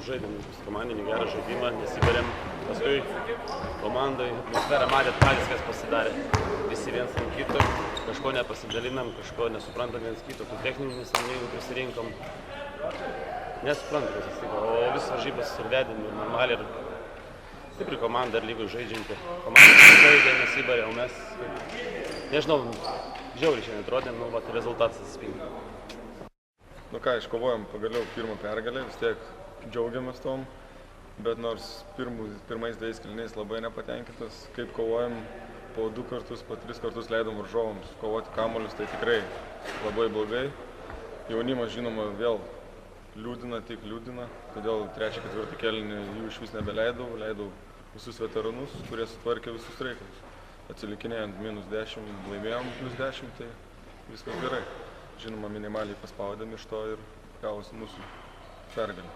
žaidėm komandinį gerą žaidimą, nesibarėm. Paskui komandai atmosferą matėt patys, kas pasidarė. Visi viens ant kito, kažko nepasidalinam, kažko nesuprantam viens kito, tų techninių nesąmoningų prisirinkom. Nesuprantam, kas atsitiko, o visas varžybas ir vedėm ir normaliai. Stipri komanda ir lygoj žaidžianti. Komanda žaidė, nesibarė, o mes, nežinau, žiauriai šiandien atrodėm, tai rezultatas atsispindi. Nu ką, iškovojom pagaliau pirmą pergalę, vis tiek džiaugiamės tom, bet nors pirmais 2 kėliniais labai nepatenkintas, kaip kovojom, po 2 kartus, po 3 kartus leidom varžovams kovoti kamuolius, tai tikrai labai blogai. Jaunimas, žinoma, vėl liūdina, tik liūdina, todėl 3-4 kėlinį jų iš vis nebeleidau, leidau visus veteranus, kurie sutvarkė visus reikalus. Atsilikinėjant -10, laimėjom +10, tai viskas gerai. Žinoma, minimaliai paspaudėm iš to ir gavosi mūsų pergalė.